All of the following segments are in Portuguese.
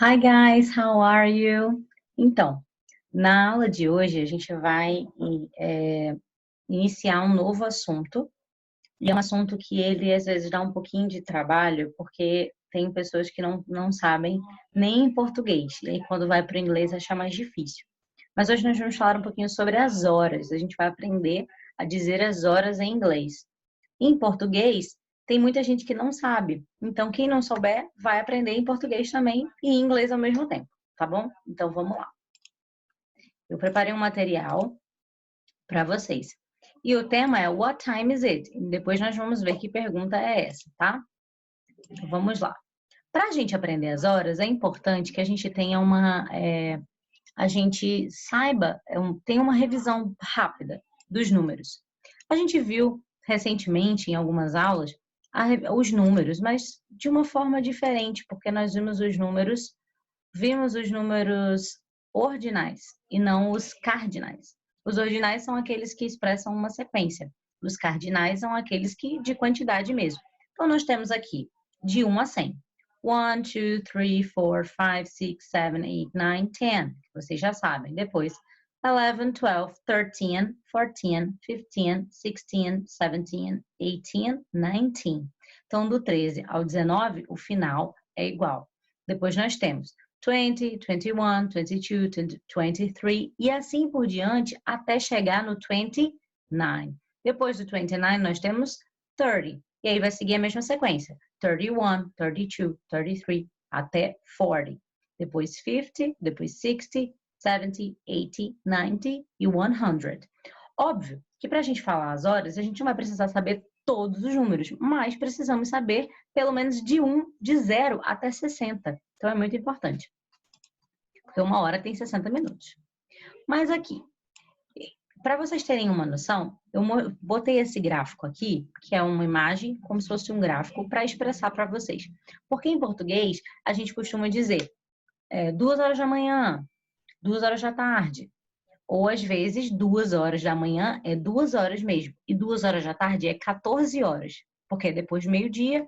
Hi guys, how are you? Então, na aula de hoje a gente vai iniciar um novo assunto, e é um assunto que ele às vezes dá um pouquinho de trabalho, porque tem pessoas que não sabem nem em português, e aí quando vai para o inglês acha mais difícil. Mas hoje nós vamos falar um pouquinho sobre as horas, a gente vai aprender a dizer as horas em inglês. Em português, tem muita gente que não sabe. Então, quem não souber, vai aprender em português também e em inglês ao mesmo tempo, tá bom? Então, vamos lá. Eu preparei um material para vocês. E o tema é What time is it? E depois nós vamos ver que pergunta é essa, tá? Então, vamos lá. Para a gente aprender as horas, é importante que a gente tenha a gente saiba, tenha uma revisão rápida dos números. A gente viu recentemente em algumas aulas os números, mas de uma forma diferente, porque nós vimos os números ordinais e não os cardinais. Os ordinais são aqueles que expressam uma sequência. Os cardinais são aqueles que de quantidade mesmo. Então nós temos aqui de 1 a 100. 1, 2, 3, 4, 5, 6, 7, 8, 9, 10. Vocês já sabem. Depois 11, 12, 13, 14, 15, 16, 17, 18, 19. Então, do 13 ao 19, o final é igual. Depois nós temos 20, 21, 22, 23 e assim por diante até chegar no 29. Depois do 29 nós temos 30. E aí vai seguir a mesma sequência. 31, 32, 33 até 40. Depois 50, depois 60, 70, 80, 90 e 100. Óbvio que para a gente falar as horas, a gente não vai precisar saber todos os números, mas precisamos saber pelo menos de 0 até 60. Então é muito importante. Porque uma hora tem 60 minutos. Mas aqui, para vocês terem uma noção, eu botei esse gráfico aqui, que é uma imagem, como se fosse um gráfico, para expressar para vocês. Porque em português, a gente costuma dizer 2 horas da manhã, 2 horas da tarde. Ou às vezes 2 horas da manhã é 2 horas mesmo. E 2 horas da tarde é 14 horas. Porque é depois do meio-dia,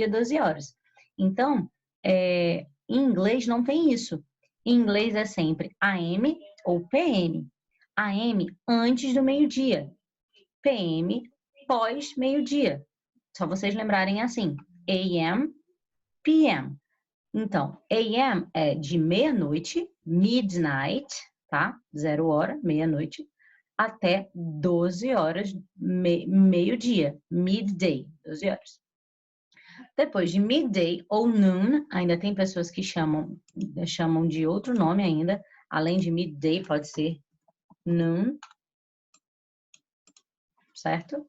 12 horas. Então, em inglês não tem isso. Em inglês é sempre AM ou PM. AM antes do meio-dia. PM pós meio-dia. Só vocês lembrarem assim. AM, PM. Então, AM é de meia-noite, midnight, tá? 0 hora, meia-noite, até 12 horas, meio-dia, midday, 12 horas. Depois de midday ou noon, ainda tem pessoas que chamam de outro nome ainda, além de midday pode ser noon, certo?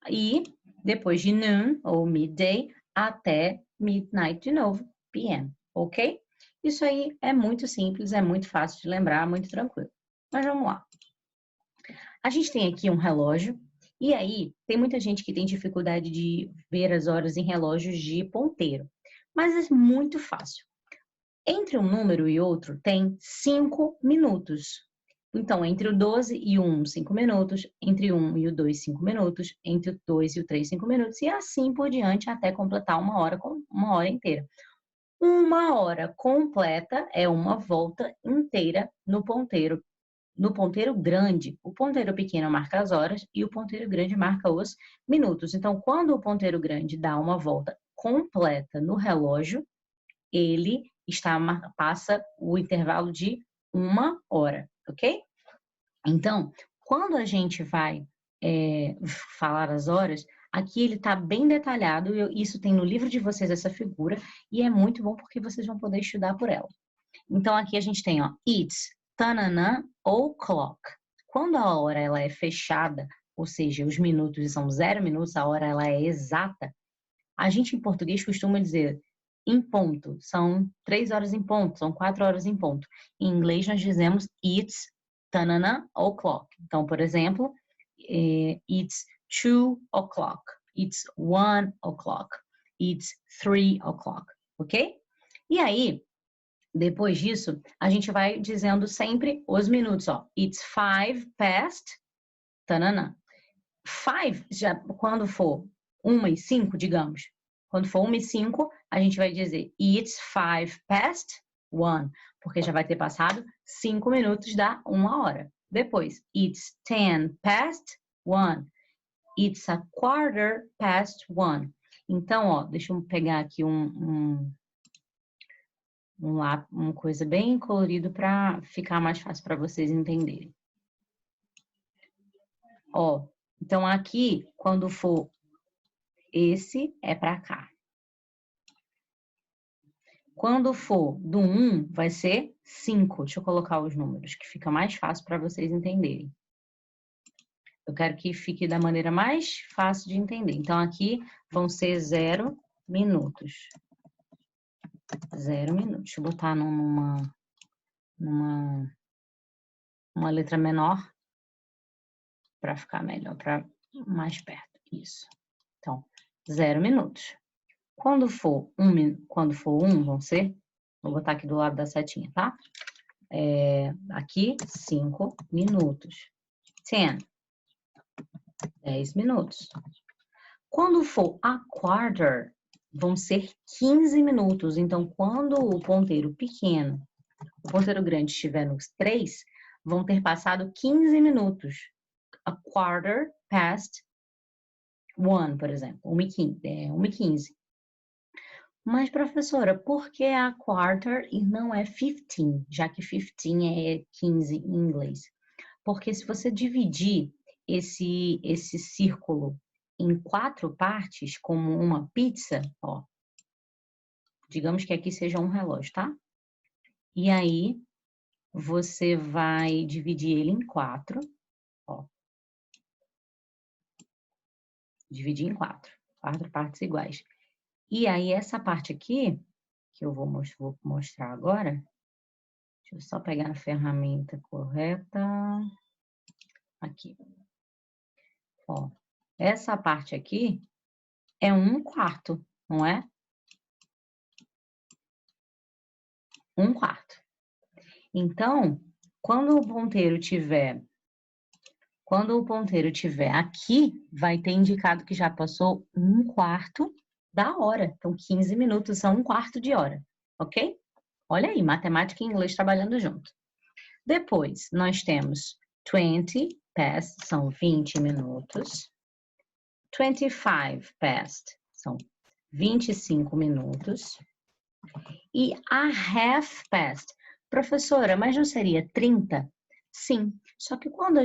E depois de noon ou midday até midnight de novo, PM, ok? Isso aí é muito simples, é muito fácil de lembrar, muito tranquilo. Mas vamos lá. A gente tem aqui um relógio, e aí tem muita gente que tem dificuldade de ver as horas em relógios de ponteiro. Mas é muito fácil. Entre um número e outro tem 5 minutos. Então, entre o 12 e o 1, 5 minutos. Entre o 1 e o 2, 5 minutos. Entre o 2 e o 3, 5 minutos. E assim por diante até completar uma hora inteira. Uma hora completa é uma volta inteira no ponteiro. No ponteiro grande, o ponteiro pequeno marca as horas e o ponteiro grande marca os minutos. Então, quando o ponteiro grande dá uma volta completa no relógio, ele passa o intervalo de 1 hora, ok? Então, quando a gente vai falar as horas, aqui ele está bem detalhado, isso tem no livro de vocês essa figura, e é muito bom porque vocês vão poder estudar por ela. Então, aqui a gente tem, ó, it's, tananã, o'clock. Quando a hora ela é fechada, ou seja, os minutos são 0 minutos, a hora ela é exata, a gente em português costuma dizer em ponto, são 3 horas em ponto, são 4 horas em ponto. Em inglês nós dizemos it's tanana o'clock. Então, por exemplo, it's 2 o'clock, it's 1 o'clock, it's 3 o'clock, ok? E aí, depois disso, a gente vai dizendo sempre os minutos, ó. It's 5 past, tanana. 5, já, quando for 1 e 5, digamos. Quando for 1 e 5, a gente vai dizer it's 1:05, porque já vai ter passado 5 minutos da 1 hora. Depois, it's 1:10. It's 1:15. Então, ó, deixa eu pegar aqui uma coisa bem colorido para ficar mais fácil para vocês entenderem. Ó, então aqui, quando for esse, é para cá. Quando for do 1, vai ser 5. Deixa eu colocar os números, que fica mais fácil para vocês entenderem. Eu quero que fique da maneira mais fácil de entender. Então, aqui vão ser 0 minutos. 0 minutos. Deixa eu botar numa letra menor para ficar melhor, para mais perto. Isso. Então, 0 minutos. Quando for 1, vão ser... Vou botar aqui do lado da setinha, tá? Aqui, 5 minutos. 10 minutos. Quando for a quarter, vão ser 15 minutos. Então, quando o ponteiro pequeno, o ponteiro grande estiver nos 3, vão ter passado 15 minutos. A quarter past 1, por exemplo. 1:15. Mas, professora, por que a quarter e não é 15? Já que 15 é 15 em inglês. Porque se você dividir esse círculo em 4 partes, como uma pizza, ó. Digamos que aqui seja um relógio, tá? E aí, você vai dividir ele em 4, ó. Dividir em 4 partes iguais. E aí, essa parte aqui, que eu vou mostrar agora, deixa eu só pegar a ferramenta correta. Aqui. Ó, essa parte aqui é 1/4, não é? 1/4. Então, quando o ponteiro tiver aqui, vai ter indicado que já passou 1/4 da hora. Então, 15 minutos são 1/4 de hora, ok? Olha aí, matemática e inglês trabalhando junto. Depois, nós temos 20 past, são 20 minutos. 25 past, são 25 minutos. E a half past, professora, mas não seria 30? Sim, só que quando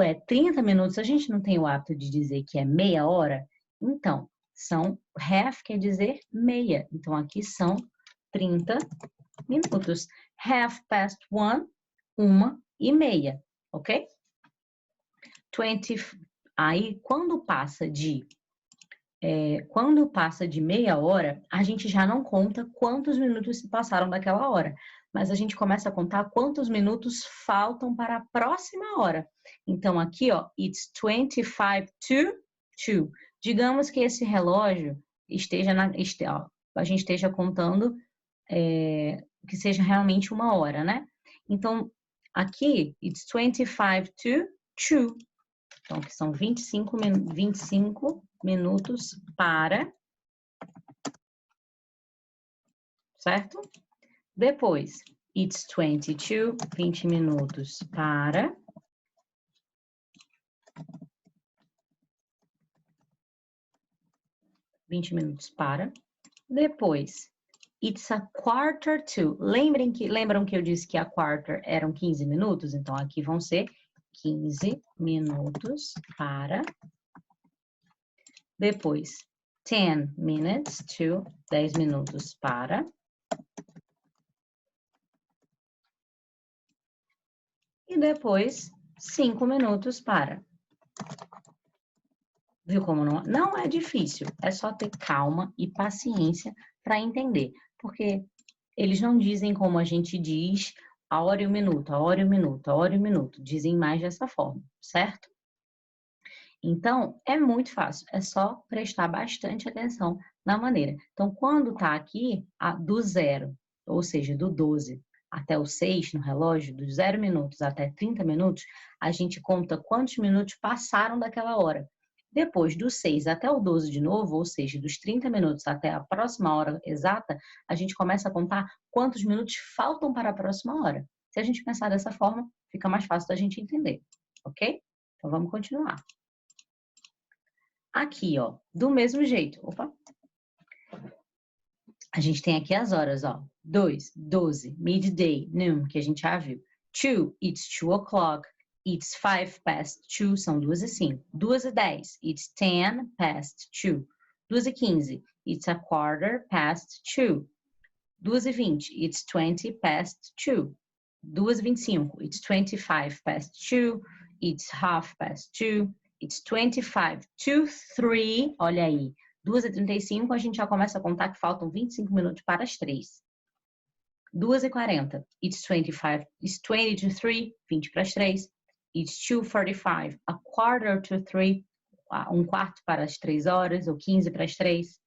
é 30 minutos, a gente não tem o hábito de dizer que é meia hora? Então, half quer dizer meia. Então, aqui são 30 minutos. Half past 1, 1:30, ok? 20, aí, quando passa de meia hora, a gente já não conta quantos minutos se passaram daquela hora, mas a gente começa a contar quantos minutos faltam para a próxima hora. Então, aqui, ó, it's 25 to 2. Digamos que esse relógio a gente esteja contando que seja realmente 1 hora, né? Então, aqui, it's 25 to 2. Então, que são 25 minutos para, certo? Depois, it's 22, 20 minutos para. Depois, it's 1/4 to. Lembram que eu disse que a quarter eram 15 minutos? Então, aqui vão ser 15 minutos para. Depois, 10 minutes to, 10 minutos para. E depois, 5 minutos para. Viu como não é difícil? É só ter calma e paciência para entender. Porque eles não dizem como a gente diz a hora e o minuto, a hora e o minuto, a hora e o minuto. Dizem mais dessa forma, certo? Então, é muito fácil. É só prestar bastante atenção na maneira. Então, quando está aqui, do 0, ou seja, do 12 até o 6 no relógio, dos 0 minutos até 30 minutos, a gente conta quantos minutos passaram daquela hora. Depois do 6 até o 12 de novo, ou seja, dos 30 minutos até a próxima hora exata, a gente começa a contar quantos minutos faltam para a próxima hora. Se a gente pensar dessa forma, fica mais fácil da gente entender, ok? Então vamos continuar. Aqui, ó, do mesmo jeito. Opa! A gente tem aqui as horas, ó. 2, 12, midday, noon, que a gente já viu. 2, it's 2 o'clock. It's 5 past 2, são 2:05. 2:10, it's 10 past 2. 2:15, it's a quarter past 2. 2:20, it's 20 past 2. 2:25, it's 25 past 2. It's half past 2. It's 25 to 3. Olha aí. 2:35, a gente já começa a contar que faltam 25 minutos para as 3. 2:40, it's 25, it's 20 to 3, 20 para as 3. It's 2:45, a quarter to 3, um quarto para as 3 horas, ou 15 para as 3.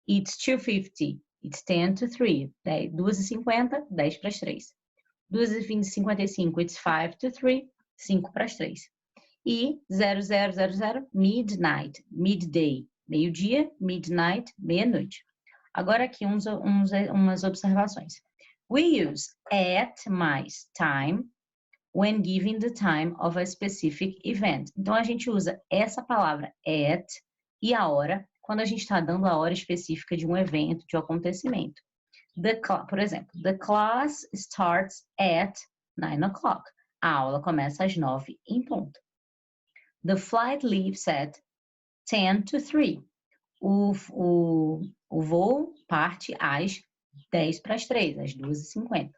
It's 2:50, it's 10 to 3, 2:50, 10 para as 3. 2:55, it's 5 to 3, 5 para as 3. E 0000, midnight, midday, meio-dia, midnight, meia-noite. Agora aqui umas observações. We use at mais time when giving the time of a specific event. Então, a gente usa essa palavra at e a hora quando a gente está dando a hora específica de um evento, de um acontecimento. Por exemplo, the class starts at 9 o'clock. A aula começa às 9 em ponto. The flight leaves at 10 to 3. O voo parte às 10 para as 3, às 2:50.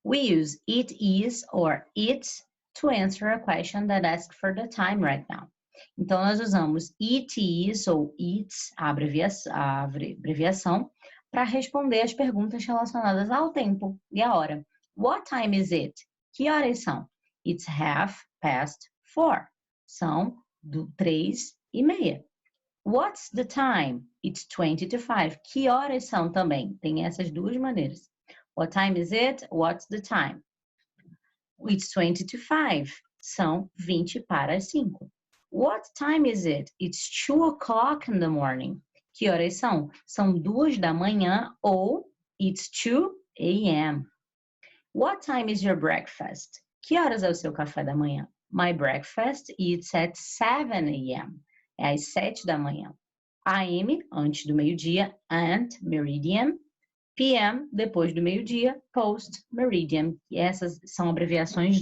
We use it is or it's to answer a question that asks for the time right now. Então, nós usamos it is ou it's, a abreviação, para responder as perguntas relacionadas ao tempo e à hora. What time is it? Que horas são? It's 4:30. São 3:30. What's the time? It's 20 to 5. Que horas são também? Tem essas duas maneiras. What time is it? What's the time? It's 20 to 5. São 20 para as 5. What time is it? It's 2 o'clock in the morning. Que horas são? São 2 da manhã ou it's 2 a.m. What time is your breakfast? Que horas é o seu café da manhã? My breakfast is at 7 a.m. É às 7 da manhã. AM, antes do meio-dia, and meridian. PM, depois do meio-dia, post-meridian. E essas são abreviações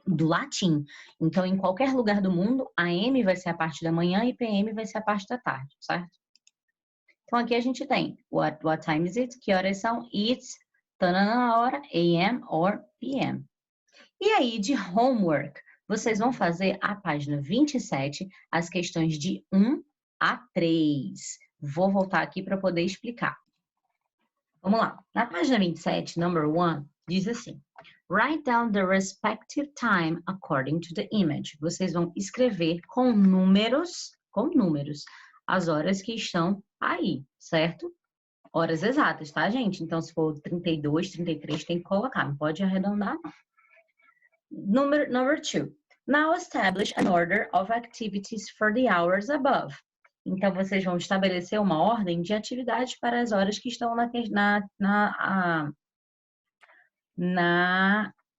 do latim. Então, em qualquer lugar do mundo, AM vai ser a parte da manhã e PM vai ser a parte da tarde, certo? Então, aqui a gente tem what time is it? Que horas são? It's, tanana na hora, AM or PM. E aí, de homework, vocês vão fazer a página 27, as questões de 1 a 3. Vou voltar aqui para poder explicar. Vamos lá. Na página 27, number 1, diz assim: write down the respective time according to the image. Vocês vão escrever com números, as horas que estão aí, certo? Horas exatas, tá, gente? Então, se for 32, 33, tem que colocar, não pode arredondar, não. Number 2. Now establish an order of activities for the hours above. Então, vocês vão estabelecer uma ordem de atividades para as horas que estão na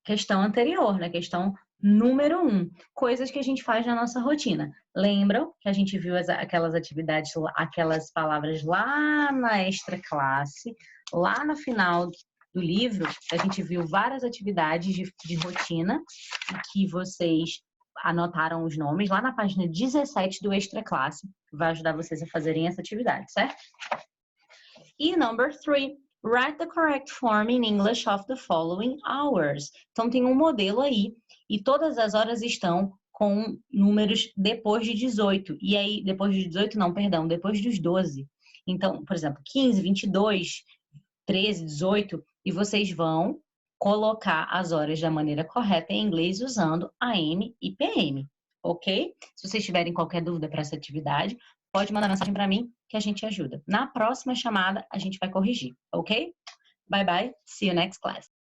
questão anterior, na questão número 1. Coisas que a gente faz na nossa rotina. Lembram que a gente viu aquelas atividades, aquelas palavras lá na extra classe, lá no final do livro, a gente viu várias atividades de rotina que vocês anotaram os nomes lá na página 17 do extra classe, que vai ajudar vocês a fazerem essa atividade, certo? E number 3, write the correct form in English of the following hours. Então tem um modelo aí e todas as horas estão com números depois de 18. E aí, depois de 18, não, perdão, depois dos 12. Então, por exemplo, 15, 22, 13, 18, e vocês vão colocar as horas da maneira correta em inglês usando AM e PM, ok? Se vocês tiverem qualquer dúvida para essa atividade, pode mandar mensagem para mim que a gente ajuda. Na próxima chamada, a gente vai corrigir, ok? Bye bye, see you next class.